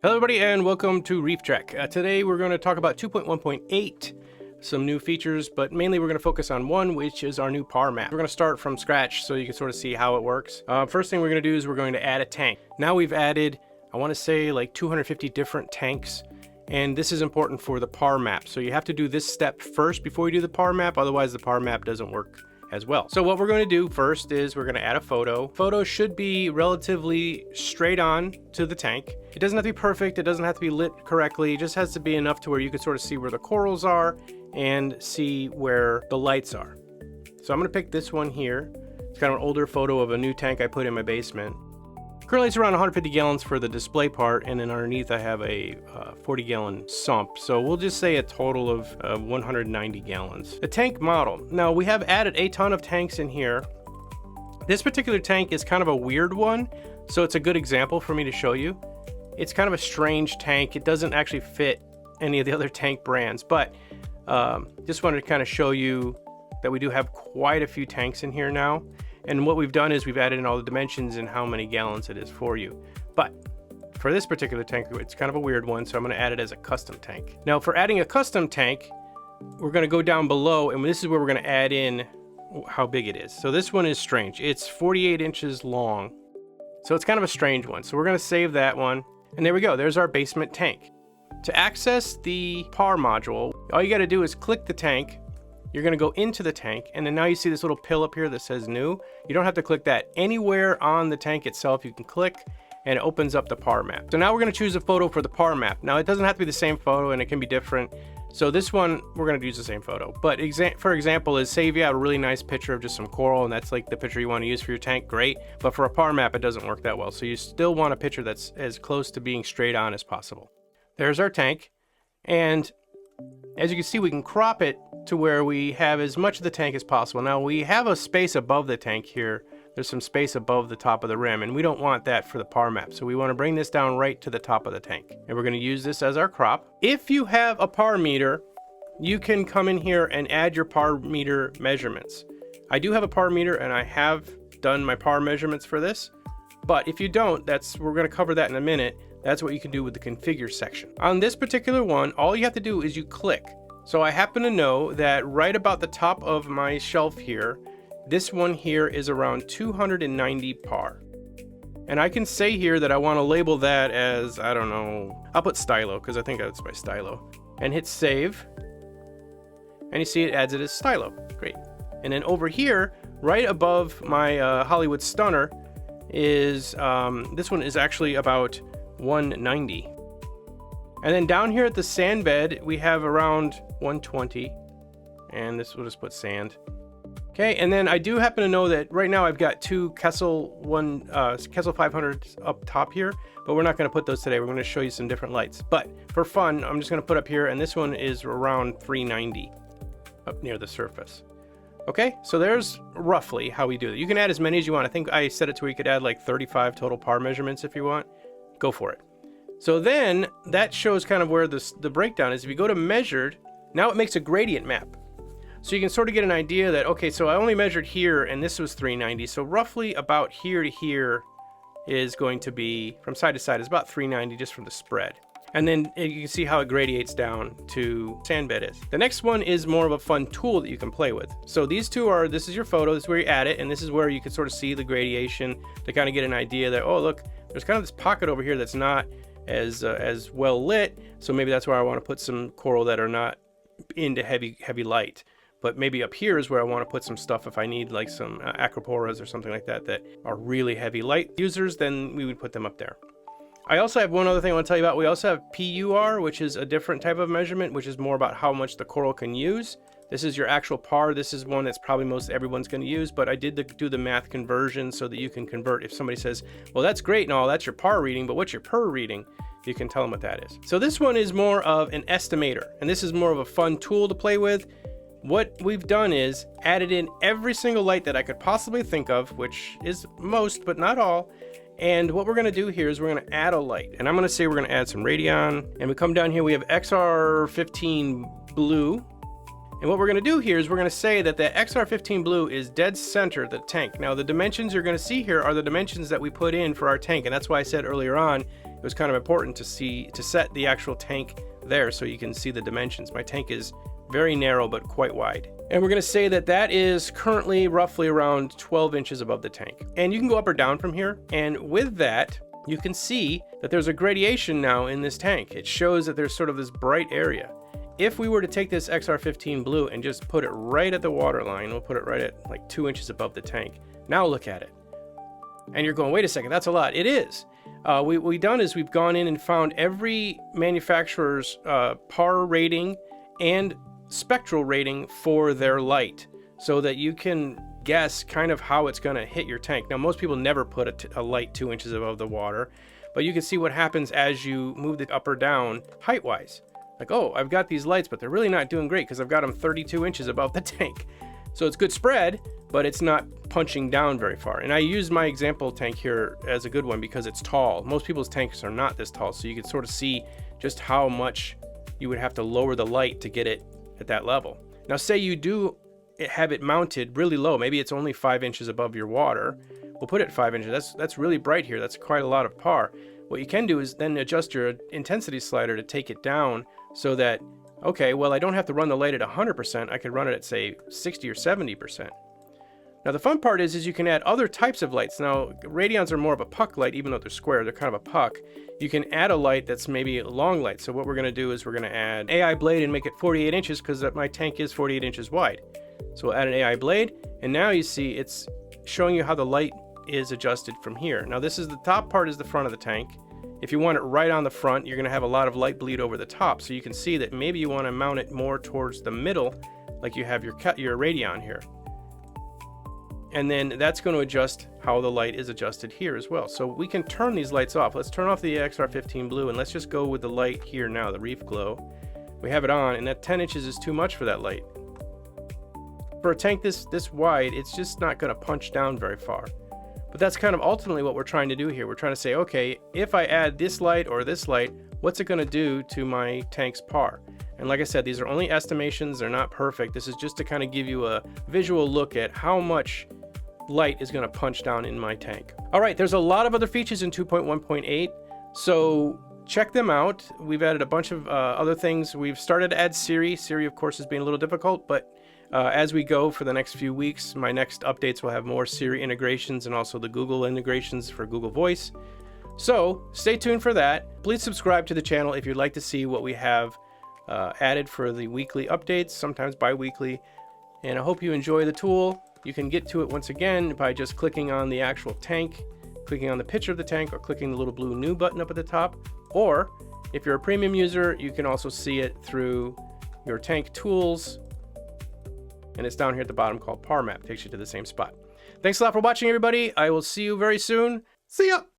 Hello everybody and welcome to Reef Trak. Today we're going to talk about 2.1.8, some new features, but mainly we're going to focus on one, which is our new par map. We're going to start from scratch so you can sort of see how it works. First thing we're going to do is we're going to add a tank. Now we've added, I want to say like 250 different tanks, and this is important for the par map. So you have to do this step first before you do the par map, otherwise the par map doesn't work as well. So what we're going to do first is we're going to add a photo. Photo should be relatively straight on to the tank. It doesn't have to be perfect. It doesn't have to be lit correctly. It just has to be enough to where you can sort of see where the corals are and see where the lights are. So I'm going to pick this one here. It's kind of an older photo of a new tank I put in my basement. Currently it's around 150 gallons for the display part, and then underneath I have a 40-gallon sump. So we'll just say a total of 190 gallons. The tank model. Now we have added a ton of tanks in here. This particular tank is kind of a weird one, so it's a good example for me to show you. It's kind of a strange tank. It doesn't actually fit any of the other tank brands, but just wanted to kind of show you that we do have quite a few tanks in here now. And what we've done is we've added in all the dimensions and how many gallons it is for you. But for this particular tank, it's kind of a weird one, so I'm going to add it as a custom tank. Now for adding a custom tank, we're going to go down below, and this is where we're going to add in how big it is. So this one is strange. It's 48 inches long. So it's kind of a strange one. So we're going to save that one. And there we go. There's our basement tank. To access the par module, all you got to do is click the tank. You're going to go into the tank, and then now you see this little pill up here that says new. You don't have to click that. Anywhere on the tank itself you can click, and it opens up the par map. So now we're going to choose a photo for the par map. Now it doesn't have to be the same photo, and it can be different. So this one, we're going to use the same photo. But for example, is say if you have a really nice picture of just some coral, and that's like the picture you want to use for your tank, great. But for a par map, it doesn't work that well. So you still want a picture that's as close to being straight on as possible. There's our tank. And as you can see, we can crop it to where we have as much of the tank as possible. Now we have a space above the tank here. There's some space above the top of the rim, and we don't want that for the par map. So we want to bring this down right to the top of the tank. And we're going to use this as our crop. If you have a par meter, you can come in here and add your par meter measurements. I do have a par meter, and I have done my par measurements for this. But if you don't, we're going to cover that in a minute. That's what you can do with the configure section. On this particular one, all you have to do is you click. So I happen to know that right about the top of my shelf here, this one here is around 290 par. And I can say here that I want to label that as, I don't know, I'll put stylo because I think that's my stylo. And hit save. And you see it adds it as stylo. Great. And then over here, right above my Hollywood Stunner is, this one is actually about 190. And then down here at the sand bed, we have around 120. And this will just put sand. Okay, and then I do happen to know that right now I've got two Kessel 500s up top here, but we're not going to put those today. We're going to show you some different lights. But for fun, I'm just going to put up here, and this one is around 390 up near the surface. Okay, so there's roughly how we do it. You can add as many as you want. I think I set it to where you could add like 35 total par measurements if you want. Go for it. So then that shows kind of where the breakdown is. If you go to measured, now it makes a gradient map. So you can sort of get an idea that, okay, so I only measured here and this was 390. So roughly about here to here is going to be, from side to side, is about 390 just from the spread. And then you can see how it gradiates down to sand bed is. The next one is more of a fun tool that you can play with. So these two are, this is your photo, this is where you add it, and this is where you can sort of see the gradation to kind of get an idea that, oh, look, there's kind of this pocket over here that's not as well lit. So maybe that's where I want to put some coral that are not into heavy light. But maybe up here is where I want to put some stuff if I need like some acroporas or something like that that are really heavy light users, then we would put them up there. I also have one other thing I want to tell you about. We also have PUR, which is a different type of measurement, which is more about how much the coral can use. This is your actual par. This is one that's probably most everyone's going to use, but I did do the math conversion so that you can convert. If somebody says, well, that's great and all, that's your par reading, but what's your per reading? You can tell them what that is. So this one is more of an estimator, and this is more of a fun tool to play with. What we've done is added in every single light that I could possibly think of, which is most, but not all. And what we're going to do here is we're going to add a light. And I'm going to say we're going to add some radion. And we come down here, we have XR15 blue. And what we're going to do here is we're going to say that the XR15 blue is dead center of the tank. Now the dimensions you're going to see here are the dimensions that we put in for our tank. And that's why I said earlier on, it was kind of important to set the actual tank there so you can see the dimensions. My tank is very narrow but quite wide. And we're going to say that that is currently roughly around 12 inches above the tank. And you can go up or down from here. And with that, you can see that there's a gradation now in this tank. It shows that there's sort of this bright area. If we were to take this XR15 blue and just put it right at the water line, we'll put it right at like 2 inches above the tank. Now look at it. And you're going, wait a second, that's a lot. It is. What we've done is we've gone in and found every manufacturer's PAR rating and spectral rating for their light so that you can guess kind of how it's going to hit your tank. Now, most people never put a light 2 inches above the water, but you can see what happens as you move it up or down height-wise. Like, oh, I've got these lights, but they're really not doing great because I've got them 32 inches above the tank. So it's good spread, but it's not punching down very far. And I use my example tank here as a good one because it's tall. Most people's tanks are not this tall, so you can sort of see just how much you would have to lower the light to get it at that level. Now, say you do have it mounted really low. Maybe it's only 5 inches above your water. We'll put it 5 inches. That's really bright here. That's quite a lot of PAR. What you can do is then adjust your intensity slider to take it down so that, okay, well, I don't have to run the light at 100%. I could run it at, say, 60 or 70%. Now, the fun part is you can add other types of lights. Now, radions are more of a puck light, even though they're square. They're kind of a puck. You can add a light that's maybe a long light. So what we're going to do is we're going to add AI blade and make it 48 inches because my tank is 48 inches wide. So we'll add an AI blade, and now you see it's showing you how the light is adjusted from here. Now, this is the top part is the front of the tank. If you want it right on the front, you're going to have a lot of light bleed over the top. So you can see that maybe you want to mount it more towards the middle, like you have your radion here. And then that's going to adjust how the light is adjusted here as well. So we can turn these lights off. Let's turn off the XR15 blue and let's just go with the light here now, the Reef Glow. We have it on, and that 10 inches is too much for that light. For a tank this wide, it's just not going to punch down very far. But that's kind of ultimately what we're trying to do here. We're trying to say, okay, if I add this light or this light, what's it going to do to my tank's PAR? And like I said, these are only estimations. They're not perfect. This is just to kind of give you a visual look at how much light is going to punch down in my tank. All right, there's a lot of other features in 2.1.8, so check them out. We've added a bunch of other things. We've started to add Siri. Siri, of course, has been a little difficult, but as we go for the next few weeks, my next updates will have more Siri integrations and also the Google integrations for Google Voice. So stay tuned for that. Please subscribe to the channel if you'd like to see what we have added for the weekly updates, sometimes bi-weekly. And I hope you enjoy the tool. You can get to it once again by just clicking on the actual tank, clicking on the picture of the tank, or clicking the little blue new button up at the top. Or if you're a premium user, you can also see it through your tank tools. And it's down here at the bottom called PAR Map. Takes you to the same spot. Thanks a lot for watching, everybody. I will see you very soon. See ya!